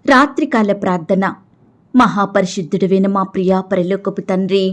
రాత్రికాల ప్రార్థన. మహాపరిశుద్ధుడివైన మా ప్రియ పరలోకపు తండ్రి,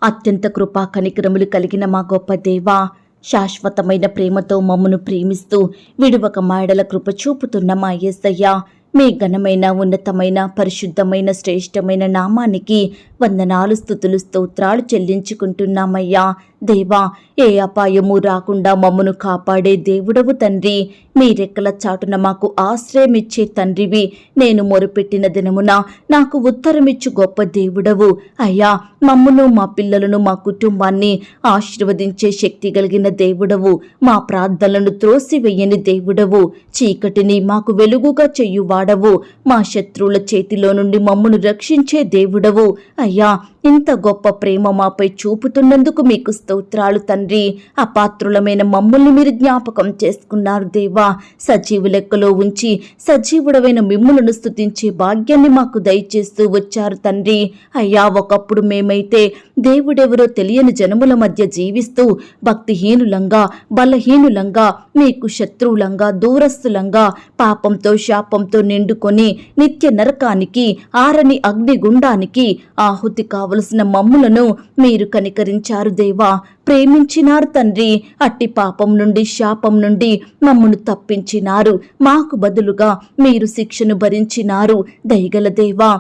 అత్యంత కృపా కనికరములు కలిగిన మా గొప్ప దేవా, శాశ్వతమైన ప్రేమతో మమ్మను ప్రేమిస్తూ విడువక మాయడల కృప చూపుతున్న మా యేసయ్య, మీ ఘనమైన ఉన్నతమైన పరిశుద్ధమైన శ్రేష్టమైన నామానికి వందనాలు స్తుతులు స్తోత్రాలు చెల్లించుకుంటున్నామయ్యా. దేవా, ఏ అపాయము రాకుండా మమ్మను కాపాడే దేవుడవు తండ్రి, మీ రెక్కల చాటున మాకు ఆశ్రయమిచ్చే తండ్రివి. నేను మొరుపెట్టిన దినమున నాకు ఉత్తరమిచ్చు గొప్ప దేవుడవు అయ్యా. మమ్మను, మా పిల్లలను, మా కుటుంబాన్ని ఆశీర్వదించే శక్తి కలిగిన దేవుడవు. మా ప్రార్థనలను త్రోసివేయని దేవుడవు. చీకటిని మాకు వెలుగుగా చెయ్యువాడవు. మా శత్రువుల చేతిలో నుండి మమ్మను రక్షించే దేవుడవు అయ్యా. ఇంత గొప్ప ప్రేమ మాపై చూపుతున్నందుకు మీకు స్తోత్రాలు తండ్రి. అపాత్రులమైన మమ్మల్ని మీరు జ్ఞాపకం చేసుకున్నారు దేవా. సజీవు లెక్కలో ఉంచి సజీవుడమైన మిమ్ములను స్తుతించే భాగ్యాన్ని మాకు దయచేస్తూ వచ్చారు తండ్రి. అయ్యా, ఒకప్పుడు మేమైతే దేవుడెవరో తెలియని జనముల మధ్య జీవిస్తూ భక్తిహీనులంగా, బలహీనులంగా, మీకు శత్రువులంగా, దూరస్తులంగా, పాపంతో శాపంతో నిండుకొని నిత్య నరకానికి, ఆరని అగ్నిగుండానికి ఆహుతి కావలసిన మమ్ములను మీరు కనికరించారు దేవా. ప్రేమించినారు తండ్రి. అట్టి పాపం నుండి, శాపం నుండి మమ్మను తప్పించినారు. మాకు బదులుగా మీరు శిక్షను భరించినారు దయగల దేవా.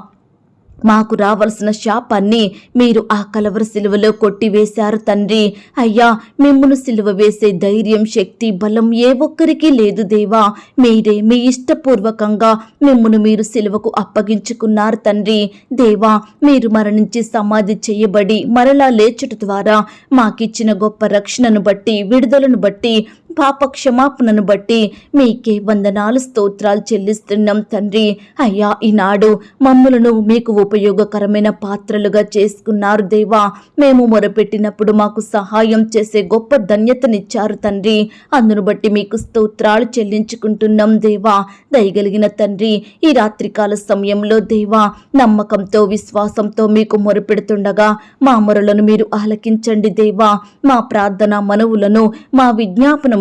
మాకు రావలసిన శాపాన్ని మీరు ఆ కలవర సిలువలో కొట్టివేశారు తండ్రి. అయ్యా, మిమ్మును సిలువ వేసే ధైర్యం, శక్తి, బలం ఏ ఒక్కరికి లేదు దేవా. మీరే మీ ఇష్టపూర్వకంగా మిమ్మును మీరు సిలువకు అప్పగించుకున్నారు తండ్రి. దేవా, మీరు మరణించి సమాధి చేయబడి మరలా లేచుట ద్వారా మాకిచ్చిన గొప్ప రక్షణను బట్టి, విడుదలను బట్టి, పాప క్షమాపణను బట్టి మీకే వందనాలు స్తోత్రాలు చెల్లిస్తున్నాం తండ్రి. అయ్యా, ఈనాడు మమ్ములను మీకు ఉపయోగకరమైన పాత్రలుగా చేసుకున్నారు దేవా. మేము మొరపెట్టినప్పుడు మాకు సహాయం చేసే గొప్ప ధన్యతనిచ్చారు తండ్రి. అందును బట్టి మీకు స్తోత్రాలు చెల్లించుకుంటున్నాం దేవా. దయగలిగిన తండ్రి, ఈ రాత్రికాల సమయంలో దేవా, నమ్మకంతో విశ్వాసంతో మీకు మొరపెడుతుండగా మా మొరలను మీరు ఆలకించండి దేవా. మా ప్రార్థన మనవులను, మా విజ్ఞాపనములను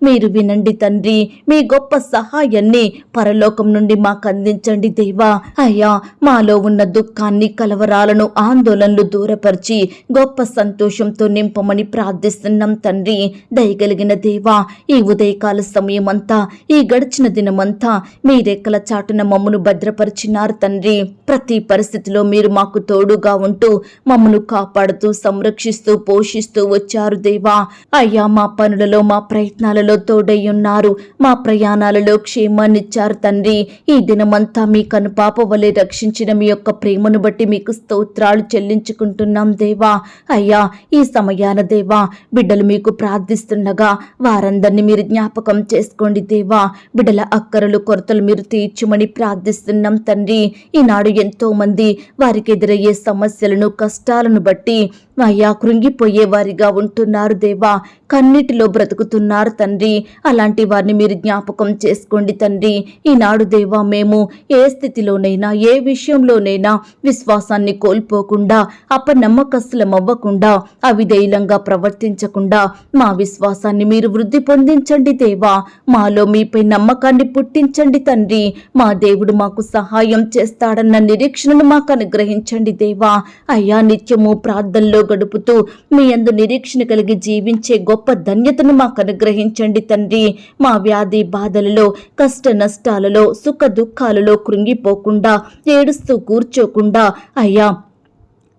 మీరు వినండి తండ్రి. మీ గొప్ప సహాయాన్ని పరలోకం నుండి మాకు అందించండి దేవా. అయ్యా, మాలో ఉన్న దుఃఖాన్ని, కలవరాలను, ఆందోళనలు దూరపరిచి గొప్ప సంతోషంతో నింపమని ప్రార్థిస్తున్నాం తండ్రి. దయగలిగిన దేవా, ఈ ఉదయకాల సమయం అంతా, ఈ గడిచిన దినమంతా మీ రెక్కల చాటున మమ్మను భద్రపరిచినారు తండ్రి. ప్రతి పరిస్థితిలో మీరు మాకు తోడుగా ఉంటూ మమ్మను కాపాడుతూ, సంరక్షిస్తూ, పోషిస్తూ వచ్చారు దేవా. అయ్యా, మా పనులలో, మా ప్రయత్నాలలో తోడై ఉన్నారు. మా ప్రయాణాలలో క్షేమాన్నిచ్చారు తండ్రి. ఈ దినమంతా మీ కనుపాప వలె రక్షించిన మీ యొక్క ప్రేమను బట్టి మీకు స్తోత్రాలు చెల్లించుకుంటున్నాం దేవా. అయ్యా, ఈ సమయాన దేవా, బిడ్డలు మీకు ప్రార్థిస్తుండగా వారందరినీ మీరు జ్ఞాపకం చేసుకోండి దేవా. బిడ్డల అక్కరలు, కొరతలు మీరు తీర్చుమని ప్రార్థిస్తున్నాం తండ్రి. ఈనాడు ఎంతో మంది వారికి ఎదురయ్యే సమస్యలను, కష్టాలను బట్టి అయ్యా కృంగిపోయే వారిగా ఉంటున్నారు దేవా. కన్నిటిలో బ్రతుకుతున్నారు తండ్రి. అలాంటి వారిని మీరు జ్ఞాపకం చేసుకోండి తండ్రి. ఈనాడు దేవా, మేము ఏ స్థితిలోనైనా, ఏ విషయంలోనైనా విశ్వాసాన్ని కోల్పోకుండా, అపనమ్మకస్తులమవ్వకుండా, అవిధేయులంగా ప్రవర్తించకుండా మా విశ్వాసాన్ని మీరు వృద్ధి పొందించండి దేవా. మాలో మీపై నమ్మకాన్ని పుట్టించండి తండ్రి. మా దేవుడు మాకు సహాయం చేస్తాడన్న నిరీక్షణను మాకు అనుగ్రహించండి దేవా. అయ్యా, నిత్యము ప్రార్థనలో గడుపుతూ మీ యందు నిరీక్షణ కలిగి జీవించే గొప్ప ధన్యతను మాకు అనుగ్రహించండి తండ్రి. మా వ్యాధి బాధలలో, కష్ట నష్టాలలో, సుఖ దుఃఖాలలో కృంగిపోకుండా, ఏడుస్తూ కూర్చోకుండా అయ్యా,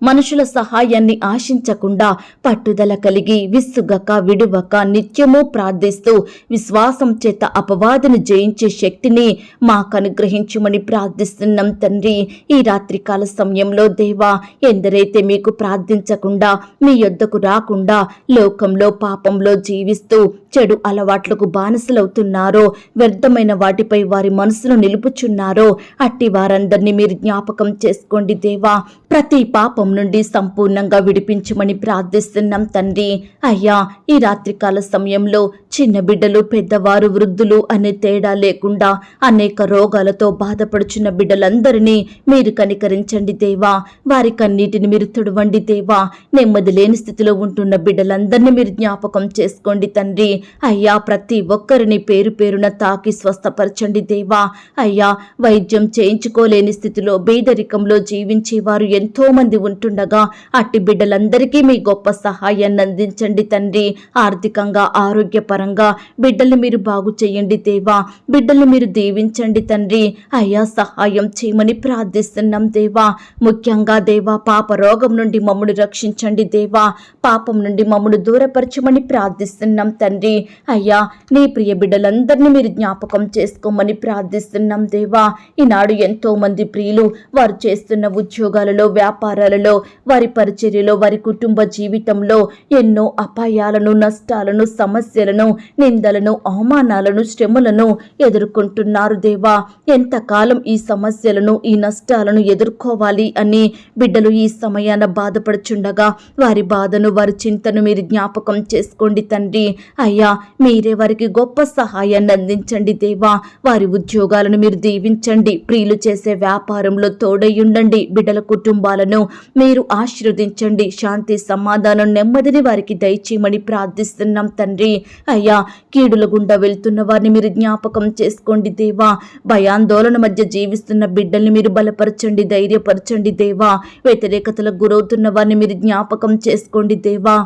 మనుషుల సహాయాన్ని ఆశించకుండా పట్టుదల కలిగి విసుగక, విడువక నిత్యము ప్రార్థిస్తూ విశ్వాసం చేత అపవాదిని జయించే శక్తిని మాకు అనుగ్రహించుమని ప్రార్థిస్తున్నాం తండ్రి. ఈ రాత్రికాల సమయంలో దేవా, ఎందరైతే మీకు ప్రార్థించకుండా, మీ యొద్దకు రాకుండా లోకంలో, పాపంలో జీవిస్తూ చెడు అలవాట్లకు బానిసలవుతున్నారో, వ్యర్థమైన వాటిపై వారి మనసును నిలుపుచున్నారో, అట్టి వారందరినీ మీరు జ్ఞాపకం చేసుకోండి దేవా. ప్రతి పాపం నుండి సంపూర్ణంగా విడిపించమని ప్రార్థిస్తున్నాం తండ్రి. అయ్యా, ఈ రాత్రికాల సమయంలో చిన్న బిడ్డలు, పెద్దవారు, వృద్ధులు అనే తేడా లేకుండా అనేక రోగాలతో బాధపడుచున్న బిడ్డలందరినీ మీరు కనికరించండి దేవా. వారి కన్నీటిని మీరు తుడవండి దేవా. నెమ్మది లేని స్థితిలో ఉంటున్న బిడ్డలందరినీ మీరు జ్ఞాపకం చేసుకోండి తండ్రి. అయ్యా, ప్రతి ఒక్కరిని పేరు పేరున తాకి స్వస్థపరచండి దేవా. అయ్యా, వైద్యం చేయించుకోలేని స్థితిలో పేదరికంలో జీవించేవారు ఎంతో మంది ఉంటుండగా అట్టి బిడ్డలందరికీ మీ గొప్ప సహాయాన్ని అందించండి తండ్రి. ఆర్థికంగా, ఆరోగ్యపరంగా బిడ్డల్ని మీరు బాగు చేయండి దేవా. బిడ్డల్ని మీరు దీవించండి తండ్రి. అయ్యా, సహాయం చేయమని ప్రార్థిస్తున్నాం దేవా. ముఖ్యంగా దేవా, పాప రోగం నుండి మమ్మను రక్షించండి దేవా. పాపం నుండి మమ్మను దూరపరచమని ప్రార్థిస్తున్నాం తండ్రి. అయ్యా, నీ ప్రియ బిడ్డలందరినీ మీరు జ్ఞాపకం చేసుకోమని ప్రార్థిస్తున్నాం దేవా. ఈనాడు ఎంతో మంది ప్రియులు వారు చేస్తున్న ఉద్యోగాలలో, వ్యాపారాలలో, వారి పరిచర్యలో, వారి కుటుంబ జీవితంలో ఎన్నో అపాయాలను, నష్టాలను, సమస్యలను, నిందలను, అవమానాలను, శ్రమలను ఎదుర్కొంటున్నారు దేవా. ఎంతకాలం ఈ సమస్యలను, ఈ నష్టాలను ఎదుర్కోవాలి అని బిడ్డలు ఈ సమయాన బాధపడుచుండగా వారి బాధను, వారి చింతను మీరు జ్ఞాపకం చేసుకోండి తండ్రి. అయ్యా, మీరే వారికి గొప్ప సహాయాన్ని అందించండి దేవా. వారి ఉద్యోగాలను మీరు దీవించండి. ప్రియులు చేసే వ్యాపారంలో తోడయ్యుండండి. బిడ్డల కుటుంబాలను మీరు ఆశీర్వదించండి. శాంతి, సమాధానం, నెమ్మదిని వారికి దయచేయమని ప్రార్థిస్తున్నాం తండ్రి. అయ్యా, కీడుల గుండా వెళ్తున్న వారిని మీరు జ్ఞాపకం చేసుకోండి దేవా. భయాందోళన మధ్య జీవిస్తున్న బిడ్డల్ని మీరు బలపరచండి, ధైర్యపరచండి దేవా. వ్యతిరేకతలకు గురవుతున్న వారిని మీరు జ్ఞాపకం చేసుకోండి దేవా.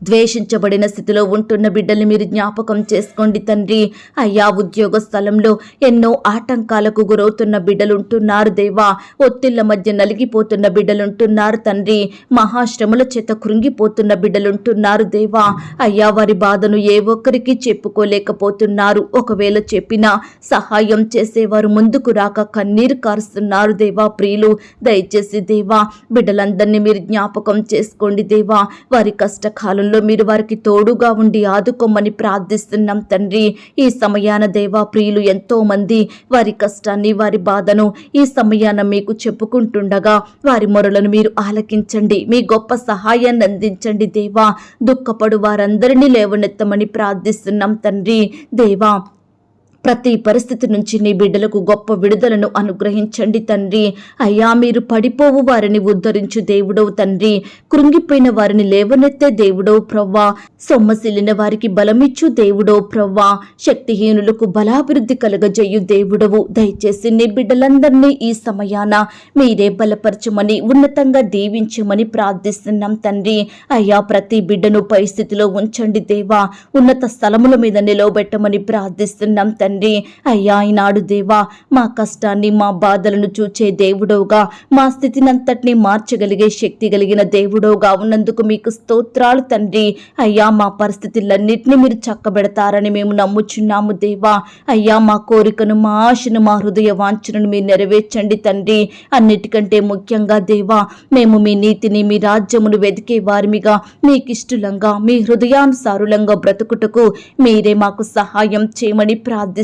ద్వేషించబడిన స్థితిలో ఉంటున్న బిడ్డల్ని మీరు జ్ఞాపకం చేసుకోండి తండ్రి. అయ్యా, ఉద్యోగ స్థలంలో ఎన్నో ఆటంకాలకు గురవుతున్న బిడ్డలుంటున్నారు దేవా. ఒత్తిళ్ల మధ్య నలిగిపోతున్న బిడ్డలుంటున్నారు తండ్రి. మహాశ్రమల చేత కృంగిపోతున్న బిడ్డలుంటున్నారు దేవా. అయ్యా, వారి బాధను ఏ ఒక్కరికి చెప్పుకోలేకపోతున్నారు. ఒకవేళ చెప్పినా సహాయం చేసేవారు ముందుకు రాక కన్నీరు కారుస్తున్నారు దేవా. ప్రియులు, దయచేసి దేవా, బిడ్డలందరినీ మీరు జ్ఞాపకం చేసుకోండి దేవా. వారి కష్టకాలంలో మీరు వారికి తోడుగా ఉండి ఆదుకోమని ప్రార్థిస్తున్నాం తండ్రి. ఈ సమయాన దేవా, ప్రియులు ఎంతో మంది వారి కష్టాన్ని, వారి బాధను ఈ సమయాన మీకు చెప్పుకుంటుండగా వారి మొరలను మీరు ఆలకించండి. మీ గొప్ప సహాయాన్ని అందించండి దేవా. దుఃఖపడు వారందరినీ లేవనెత్తమని ప్రార్థిస్తున్నాం తండ్రి. దేవా, ప్రతి పరిస్థితి నుంచి నీ బిడ్డలకు గొప్ప విడుదలను అనుగ్రహించండి తండ్రి. అయ్యా, మీరు పడిపోవు వారిని ఉద్ధరించు దేవుడవు తండ్రి. కృంగిపోయిన వారిని లేవనెత్తే దేవుడవు ప్రవ్వా. సొమ్మసిల్లిన వారికి బలమిచ్చు దేవుడవు ప్రవ్వా. శక్తిహీనులకు బలాభివృద్ధి కలగజేయు దేవుడవు. దయచేసి నీ బిడ్డలందరినీ ఈ సమయాన మీరే బలపరచమని, ఉన్నతంగా దీవించమని ప్రార్థిస్తున్నాం తండ్రి. అయ్యా, ప్రతి బిడ్డను పరిస్థితిలో ఉంచండి దేవా. ఉన్నత స్థలముల మీద నిలవబెట్టమని ప్రార్థిస్తున్నాం తండ్రి. అయ్యా, ఈనాడు దేవా, మా కష్టాన్ని, మా బాధలను చూచే దేవుడవుగా, మా స్థితినంతటినీ మార్చగలిగే శక్తి కలిగిన దేవుడవుగా ఉన్నందుకు మీకు స్తోత్రాలు తండ్రి. అయ్యా, మా పరిస్థితులన్నింటినీ మీరు చక్కబెడతారని మేము నమ్ముచున్నాము దేవా. అయ్యా, మా కోరికను, మా ఆశను, మా హృదయ వాంఛనను మీరు నెరవేర్చండి తండ్రి. అన్నిటికంటే ముఖ్యంగా దేవా, మేము మీ నీతిని, మీ రాజ్యమును వెతికే వారిమిగా, మీకిష్టలంగా, మీ హృదయానుసారులంగా బ్రతుకుటకు మీరే మాకు సహాయం చేయమని ప్రార్థిస్తున్నాం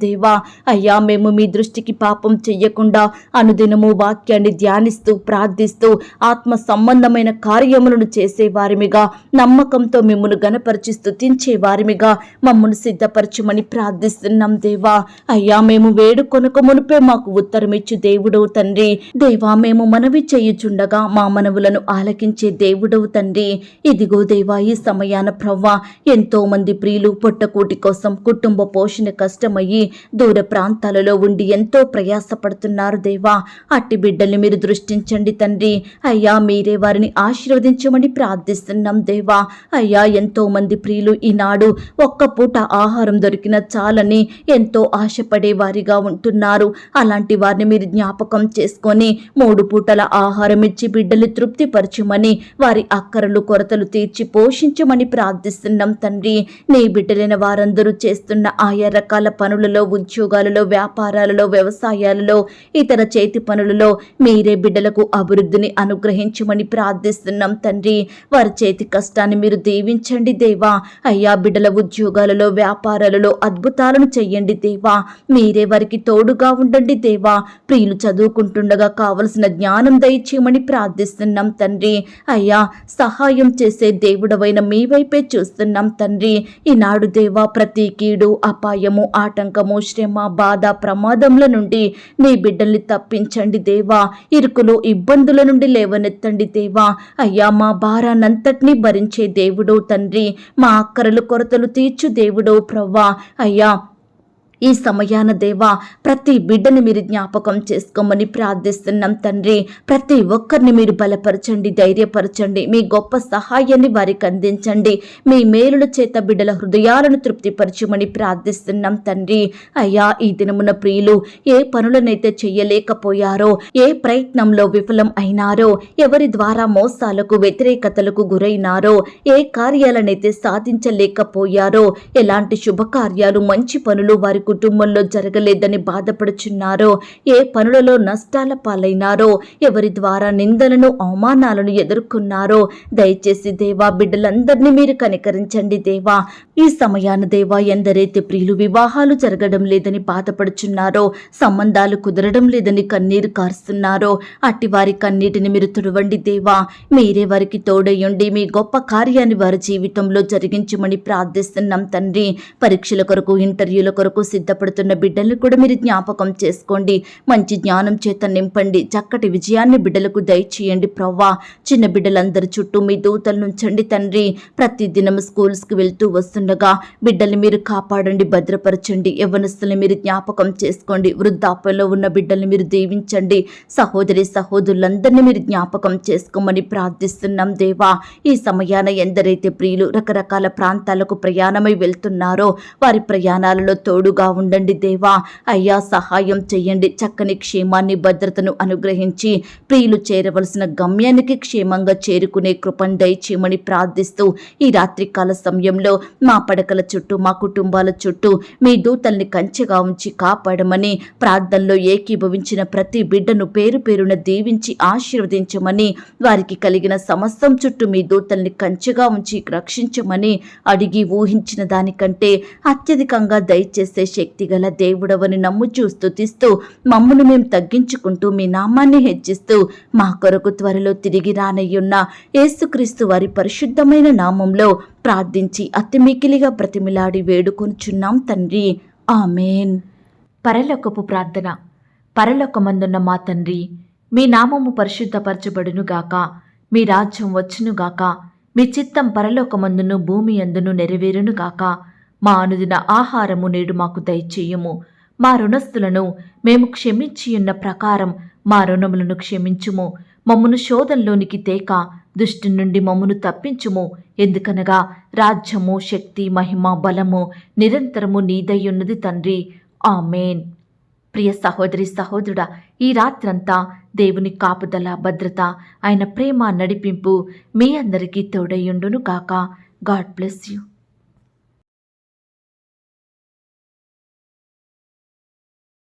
దేవా. అయ్యా, మేము మీ దృష్టికి పాపం చెయ్యకుండా అనుదినము వాక్యాన్ని ధ్యానిస్తూ, ప్రార్థిస్తూ, ఆత్మ సంబంధమైన కార్యములను చేసే వారిమిగా, నమ్మకంతో మిమ్మల్ని గణపరిచి స్తుతించే వారిమిగా మమ్మల్ని సిద్ధపరచమని ప్రార్థిస్తున్నాం దేవా. అయ్యా, మేము వేడుకొనక మునిపే మాకు ఉత్తరమిచ్చు దేవుడవు తండ్రి. దేవా, మేము మనవి చేయుచుండగా మా మనవులను ఆలకించే దేవుడవు తండ్రి. ఇదిగో దేవా, ఈ సమయాన ప్రవ్వా, ఎంతో మంది ప్రియులు పొట్టకూటి కోసం, కుటుంబ పోషణ కష్టమయ్యి దూర ప్రాంతాలలో ఉండి ఎంతో ప్రయాసపడుతున్నారు దేవా. అట్టి బిడ్డల్ని మీరు దృష్టించండి తండ్రి. అయ్యా, మీరే వారిని ఆశీర్వదించమని ప్రార్థిస్తున్నాం దేవా. అయ్యా, ఎంతో మంది ప్రియులు ఈనాడు ఒక్క పూట ఆహారం దొరికిన చాలని ఎంతో ఆశపడే వారిగా ఉంటున్నారు. అలాంటి వారిని మీరు జ్ఞాపకం చేసుకొని 3 పూటల ఆహారం ఇచ్చి బిడ్డలు తృప్తిపరచమని, వారి అక్కరలు, కొరతలు తీర్చి పోషించమని ప్రార్థిస్తున్నాం తండ్రి. నీ బిడ్డలైన వారందరూ చేస్తున్న ఆయా రకాల రకరకాల పనులలో, ఉద్యోగాలలో, వ్యాపారాలలో, వ్యవసాయాలలో, ఇతర చేతి పనులలో మీరే బిడ్డలకు అభివృద్ధిని అనుగ్రహించమని ప్రార్థిస్తున్నాం తండ్రి. వారి చేతి కష్టాన్ని మీరు దీవించండి దేవా. అయ్యా, బిడ్డల ఉద్యోగాలలో, వ్యాపారాలలో అద్భుతాలను చెయ్యండి దేవా. మీరే వారికి తోడుగా ఉండండి దేవా. ప్రియులు చదువుకుంటుండగా కావలసిన జ్ఞానం దయచేయమని ప్రార్థిస్తున్నాం తండ్రి. అయ్యా, సహాయం చేసే దేవుడవైన మీ వైపే చూస్తున్నాం తండ్రి. ఈనాడు దేవా, ప్రతి కీడు, అపాయము, ఆటంకము, శ్రమ, బాధ, ప్రమాదముల నుండి నీ బిడ్డల్ని తప్పించండి దేవా. ఇరుకులు, ఇబ్బందుల నుండి లేవనెత్తండి దేవా. అయ్యా, మా భారానంతటినీ భరించే దేవుడో తండ్రి, మా అక్కరలు కొరతలు తీర్చు దేవుడో ప్రవ్వా. అయ్యా, ఈ సమయాన దేవా, ప్రతి బిడ్డని మీరు జ్ఞాపకం చేసుకోమని ప్రార్థిస్తున్నాం తండ్రి. ప్రతి ఒక్కరిని మీరు బలపరచండి, ధైర్యపరచండి. మీ గొప్ప సహాయాన్ని వారికి అందించండి. మీ మేలుల చేత బిడ్డల హృదయాలను తృప్తిపరచమని ప్రార్థిస్తున్నాం తండ్రి. అయ్యా, ఈ దినమున ప్రియులు ఏ పనులనైతే చెయ్యలేకపోయారో, ఏ ప్రయత్నంలో విఫలం అయినారో, ఎవరి ద్వారా మోసాలకు, వ్యతిరేకతలకు గురైనారో, ఏ కార్యాలనైతే సాధించలేకపోయారో, ఎలాంటి శుభకార్యాలు, మంచి పనులు వారి కుటుంబంలో జరగలేదని బాధపడుచున్నారో, ఏ పనులలో నష్టాల పాలైనారో, ఎవరి ద్వారా నిందలను, అవమానాలను ఎదుర్కొన్నారో, దయచేసి దేవా, బిడ్డలందరినీ మీరు కనికరించండి దేవా. ఈ సమయాన దేవా, ఎందరైతే ప్రియులు వివాహాలు జరగడం లేదని బాధపడుచున్నారో, సంబంధాలు కుదరడం లేదని కన్నీరు కారుస్తున్నారో, అట్టి వారి కన్నీటిని మీరు తుడవండి దేవా. మీరే వారికి తోడయ్యండి. మీ గొప్ప కార్యాన్ని వారి జీవితంలో జరిగించమని ప్రార్థిస్తున్నాం తండ్రి. పరీక్షల కొరకు, ఇంటర్వ్యూల కొరకు సిద్ధపడుతున్న బిడ్డలను కూడా మీరు జ్ఞాపకం చేసుకోండి. మంచి జ్ఞానం చేత నింపండి. చక్కటి విజయాన్ని బిడ్డలకు దయచేయండి ప్రవ్వా. చిన్న బిడ్డలందరి చుట్టూ మీ దూతలు నుంచండి తండ్రి. ప్రతి దినం స్కూల్స్కి వెళ్తూ వస్తుండగా బిడ్డల్ని మీరు కాపాడండి, భద్రపరచండి. యవ్వనస్తుల్ని మీరు జ్ఞాపకం చేసుకోండి. వృద్ధాప్యంలో ఉన్న బిడ్డల్ని మీరు దీవించండి. సహోదరి సహోదరులందరినీ మీరు జ్ఞాపకం చేసుకోమని ప్రార్థిస్తున్నాం దేవా. ఈ సమయాన ఎందరైతే ప్రియులు రకరకాల ప్రాంతాలకు ప్రయాణమై వెళ్తున్నారో, వారి ప్రయాణాలలో తోడుగా ఉండండి దేవా. అయ్యా, సహాయం చెయ్యండి. చక్కని క్షేమాన్ని, భద్రతను అనుగ్రహించి ప్రియులు చేరవలసిన గమ్యానికి క్షేమంగా చేరుకునే కృపను దయచేయమని ప్రార్థిస్తూ, ఈ రాత్రికాల సమయంలో మా పడకల చుట్టూ, మా కుటుంబాల చుట్టూ మీ దూతల్ని కంచెగా ఉంచి కాపాడమని ప్రార్థనలో ఏకీభవించిన ప్రతి బిడ్డను పేరు పేరున దీవించి ఆశీర్వదించమని, వారికి కలిగిన సమస్తం చుట్టూ మీ దూతల్ని కంచెగా ఉంచి రక్షించమని అడిగి ఊహించిన దానికంటే అత్యధికంగా దయచేసే శక్తిగల దేవుడవని నమ్ముచూ స్తుతిస్తూ, మమ్మును మేము తగ్గించుకుంటూ మీ నామాన్ని హెచ్చిస్తూ, మా కొరకు త్వరలో తిరిగి రానయ్యున్న యేసుక్రీస్తు వారి పరిశుద్ధమైన నామంలో ప్రార్థించి అతి మికిలిగా బ్రతిమిలాడి వేడుకొనుచున్నాం తండ్రి. ఆమేన్. పరలోకపు ప్రార్థన. పరలోకమందున్న మా తండ్రి, మీ నామము పరిశుద్ధపరచబడునుగాక. మీ రాజ్యం వచ్చునుగాక. మీ చిత్తం పరలోకమందును భూమి యందును నెరవేరునుగాక. మా అనుదిన ఆహారము నేడు మాకు దయచేయుము. మా రుణస్థులను మేము క్షమించియున్న ప్రకారం మా రుణములను క్షమించుము. మమ్మును శోధంలోనికి తేక దుష్టు నుండి మమ్మును తప్పించుము. ఎందుకనగా రాజ్యము, శక్తి, మహిమ, బలము నిరంతరము నీదయ్యున్నది తండ్రి. ఆమేన్. ప్రియ సహోదరి సహోదరుడా, ఈ రాత్రంతా దేవుని కాపుదల, భద్రత, ఆయన ప్రేమ, నడిపింపు మీ అందరికీ తోడయ్యుండును గాక. God bless you.